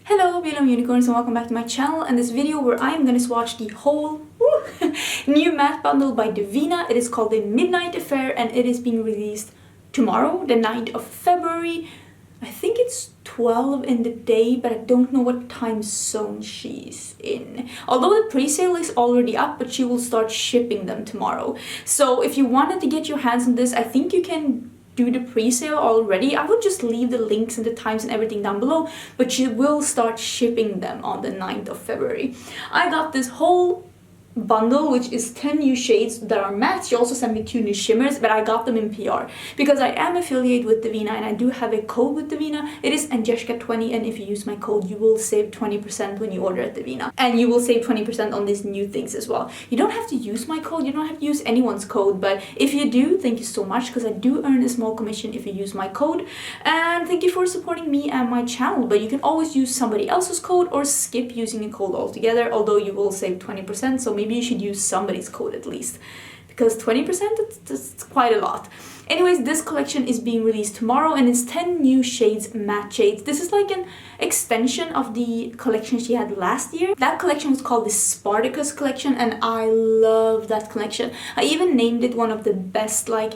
Hello beautiful unicorns and welcome back to my channel and this video where I'm gonna swatch the whole new matte bundle by Devinah. It is called the Midnight Affair and it is being released tomorrow, the 9th of February. I think it's 12 in the day, but I don't know what time zone she's in. Although the pre-sale is already up, but she will start shipping them tomorrow. So if you wanted to get your hands on this, I think you can do the pre-sale already. I would just leave the links and the times and everything down below, but she will start shipping them on the 9th of February. I got this whole bundle, which is 10 new shades that are matte. She also sent me 2 new shimmers, but I got them in PR because I am affiliated with Devinah and I do have a code with Devinah. It is Angelica 20, and if you use my code you will save 20% when you order at Devinah, and you will save 20% on these new things as well. You don't have to use my code, you don't have to use anyone's code, but if you do, thank you so much because I do earn a small commission if you use my code, and thank you for supporting me and my channel. But you can always use somebody else's code or skip using a code altogether, although you will save 20%, so maybe you should use somebody's code at least, because 20% that's quite a lot. Anyways, this collection is being released tomorrow and it's 10 new shades, matte shades. This is like an extension of the collection she had last year. That collection was called the Spartacus collection and I love that collection. I even named it one of the best, like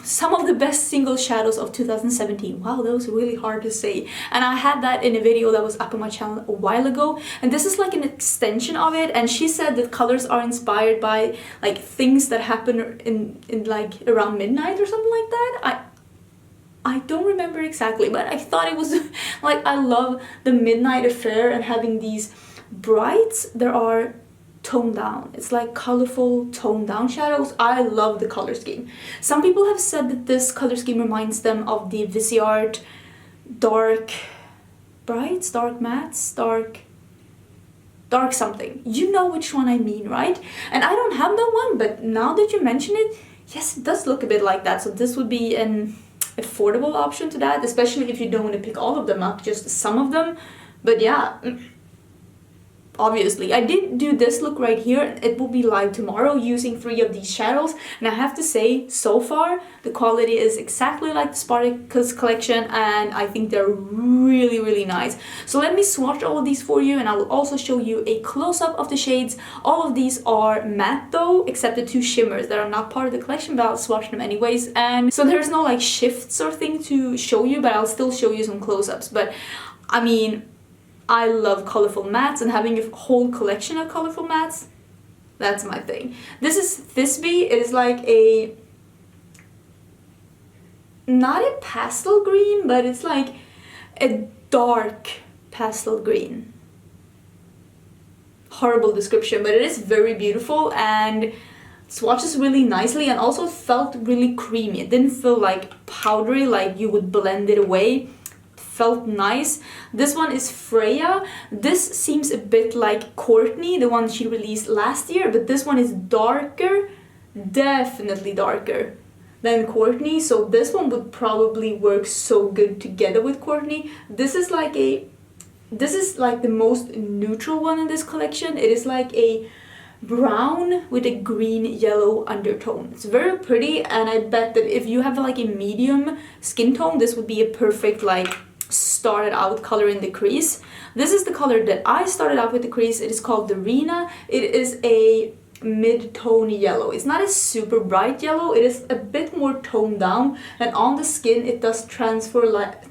some of the best single shadows of 2017. Wow, that was really hard to say. And I had that in a video that was up on my channel a while ago. And this is like an extension of it. And she said that colors are inspired by like things that happen in like around midnight or something like that. I don't remember exactly, but I thought it was like, I love the Midnight Affair and having these brights that are toned down. It's like colorful toned down shadows. I love the color scheme. Some people have said that this color scheme reminds them of the Viseart dark brights, dark mattes, dark something. You know which one I mean, right? And I don't have that one, but now that you mention it, yes, it does look a bit like that. So this would be an affordable option to that, especially if you don't want to pick all of them up, just some of them. But yeah, obviously, I did do this look right here. It will be live tomorrow using 3 of these shadows, and I have to say, so far the quality is exactly like the Spartacus collection and I think they're really, really nice. So let me swatch all of these for you and I will also show you a close-up of the shades. All of these are matte though, except the 2 shimmers that are not part of the collection, but I'll swatch them anyways. And so there's no like shifts or thing to show you, but I'll still show you some close-ups. But I mean, I love colorful mattes, and having a whole collection of colorful mattes, that's my thing. This is Thisbe. It is like a, not a pastel green, but it's like a dark pastel green. Horrible description, but it is very beautiful and swatches really nicely and also felt really creamy. It didn't feel like powdery, like you would blend it away. Felt nice. This one is Freya. This seems a bit like Courtney, the one she released last year, but this one is darker, definitely darker than Courtney, so this one would probably work so good together with Courtney. This is like the most neutral one in this collection. It is like a brown with a green yellow undertone. It's very pretty, and I bet that if you have like a medium skin tone, this would be a perfect like started out color in the crease. This is the color that I started out with the crease. It is called Darena. It is a mid-tone yellow. It's not a super bright yellow. It is a bit more toned down, and on the skin it does transfer like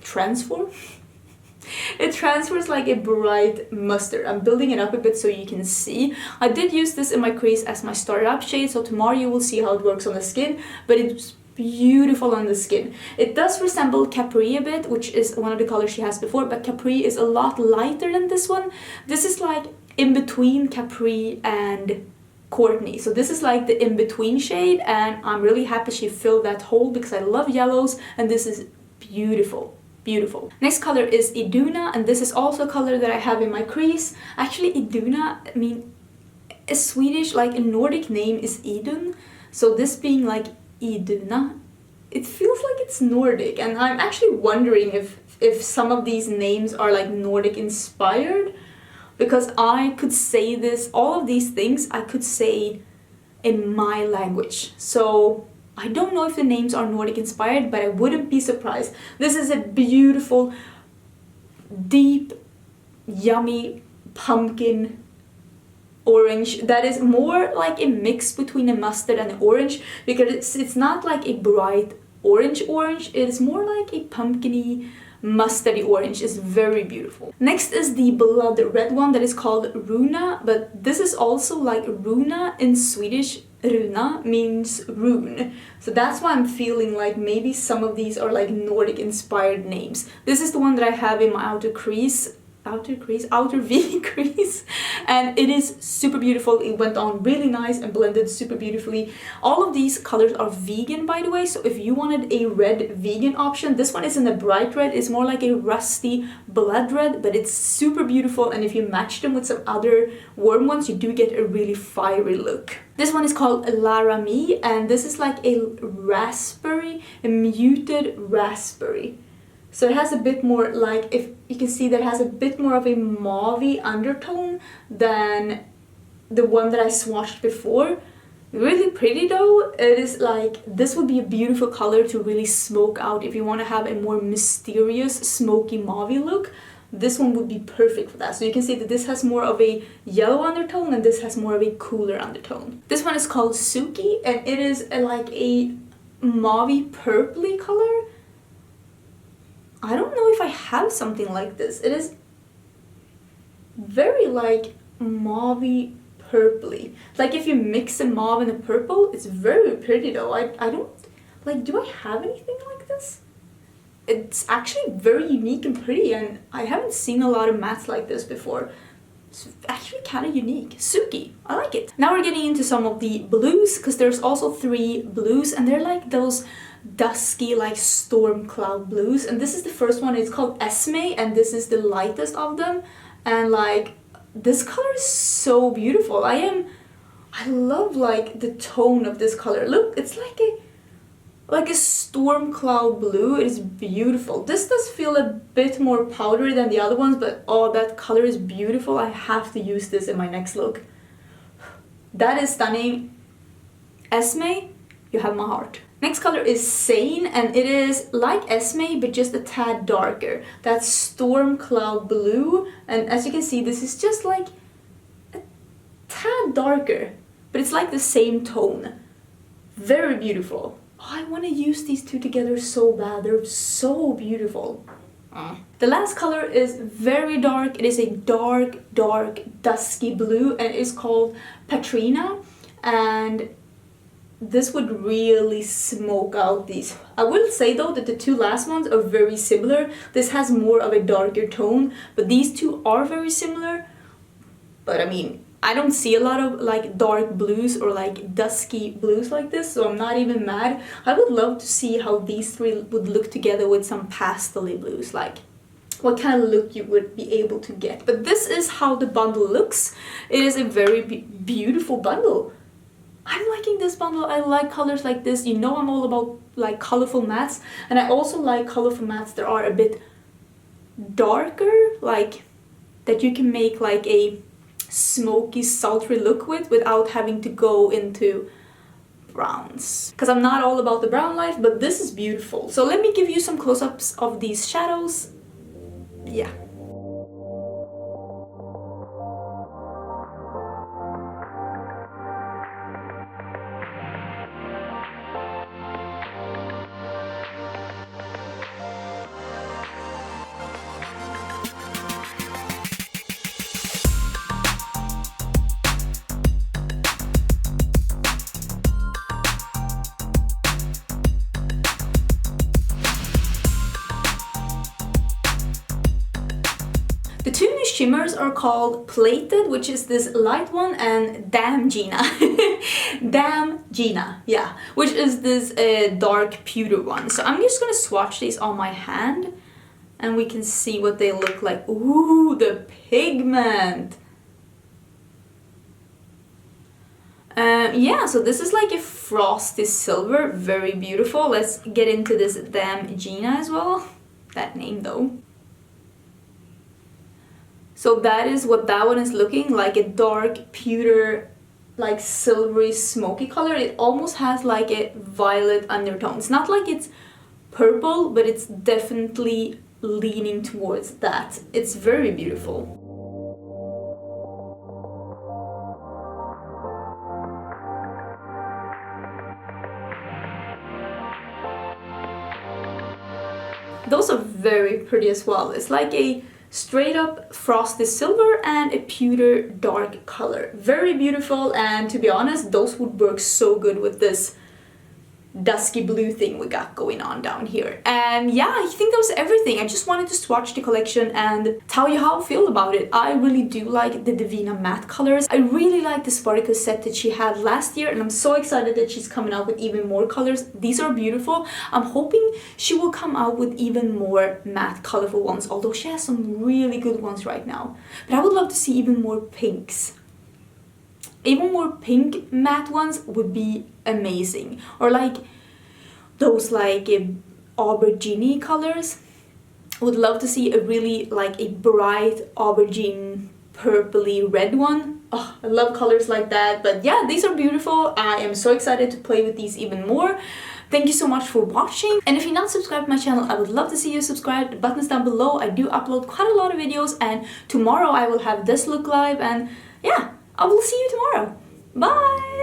it transfers like a bright mustard. I'm building it up a bit so you can see. I did use this in my crease as my started up shade, so tomorrow you will see how it works on the skin, but it's beautiful on the skin. It does resemble Capri a bit, which is one of the colors she has before, but Capri is a lot lighter than this one. This is like in between Capri and Courtney, so this is like the in-between shade, and I'm really happy she filled that hole because I love yellows, and this is beautiful. Beautiful. Next color is Iduna, and this is also a color that I have in my crease. Actually, Iduna, I mean, a Swedish, like a Nordic name is Idun, so this being like Iduna, it feels like it's Nordic, and I'm actually wondering if some of these names are like Nordic inspired, because I could say this, all of these things I could say in my language. So I don't know if the names are Nordic inspired, but I wouldn't be surprised. This is a beautiful, deep yummy pumpkin orange that is more like a mix between a mustard and an orange, because it's not like a bright orange, it is more like a pumpkiny mustardy orange. Is very beautiful. Next is the blood red one that is called Runa, but this is also like Runa in Swedish. Runa means rune, so that's why I'm feeling like maybe some of these are like Nordic inspired names. This is the one that I have in my outer V crease, and it is super beautiful. It went on really nice and blended super beautifully. All of these colors are vegan, by the way, so if you wanted a red vegan option, this one isn't a bright red, it's more like a rusty blood red, but it's super beautiful, and if you match them with some other warm ones, you do get a really fiery look. This one is called Laramie, and this is like a raspberry, a muted raspberry. So it has a bit more, like, if you can see, that has a bit more of a mauvey undertone than the one that I swatched before. Really pretty though. It is like, this would be a beautiful color to really smoke out if you want to have a more mysterious smoky mauvey look. This one would be perfect for that. So you can see that this has more of a yellow undertone and this has more of a cooler undertone. This one is called Sookie, and it is like a mauvey purpley color. I don't know if I have something like this. It is very like mauvey purpley. Like if you mix a mauve and a purple, it's very pretty though. I don't, like, do I have anything like this? It's actually very unique and pretty, and I haven't seen a lot of mattes like this before. It's actually kind of unique. Suki, I like it. Now we're getting into some of the blues, because there's also 3 blues, and they're like those dusky like storm cloud blues, and this is the first one. It's called Esme, and this is the lightest of them, and like this color is so beautiful. I love like the tone of this color. Look, it's like a storm cloud blue. It is beautiful. This does feel a bit more powdery than the other ones, but oh, that color is beautiful. I have to use this in my next look. That is stunning. Esme, you have my heart. Next color is Zane, and it is like Esme but just a tad darker. That's storm cloud blue, and as you can see, this is just like a tad darker, but it's like the same tone. Very beautiful. Oh, I want to use these two together so bad. They're so beautiful. The last color is very dark. It is a dark dusky blue, and it is called Patrina, and this would really smoke out these. I will say though that the 2 last ones are very similar. This has more of a darker tone, but these 2 are very similar. But I mean, I don't see a lot of like dark blues or like dusky blues like this, so I'm not even mad. I would love to see how these 3 would look together with some pastel-y blues, like what kind of look you would be able to get. But this is how the bundle looks. It is a very beautiful bundle. I'm liking this bundle. I like colors like this. You know, I'm all about like colorful mattes, and I also like colorful mattes that are a bit darker, like that you can make like a smoky, sultry look with without having to go into browns. Because I'm not all about the brown life, but this is beautiful. So let me give you some close-ups of these shadows. Yeah. The 2 new shimmers are called Plated, which is this light one, and Damn Gina. Damn Gina, yeah, which is this dark pewter one. So I'm just gonna swatch these on my hand and we can see what they look like. Ooh, the pigment! Yeah, so this is like a frosty silver, very beautiful. Let's get into this Damn Gina as well. That name though. So that is what that one is looking like, a dark pewter, like silvery smoky color. It almost has like a violet undertone. It's not like it's purple, but it's definitely leaning towards that. It's very beautiful. Those are very pretty as well. It's like a straight up frosted silver and a pewter dark color. Very beautiful, and to be honest, those would work so good with this dusky blue thing we got going on down here. And yeah, I think that was everything. I just wanted to swatch the collection and tell you how I feel about it. I really do like the Devinah matte colors. I really like the Spartacus set that she had last year, and I'm so excited that she's coming out with even more colors. These are beautiful. I'm hoping she will come out with even more matte colorful ones, although she has some really good ones right now. But I would love to see even more pinks. Even more pink matte ones would be amazing. Or like those like aubergine colors. Would love to see a really like a bright aubergine purpley red one. Oh, I love colors like that. But yeah, these are beautiful. I am so excited to play with these even more. Thank you so much for watching, and if you're not subscribed to my channel, I would love to see you subscribe. The button's down below. I do upload quite a lot of videos, and tomorrow I will have this look live, and yeah, I will see you tomorrow. Bye!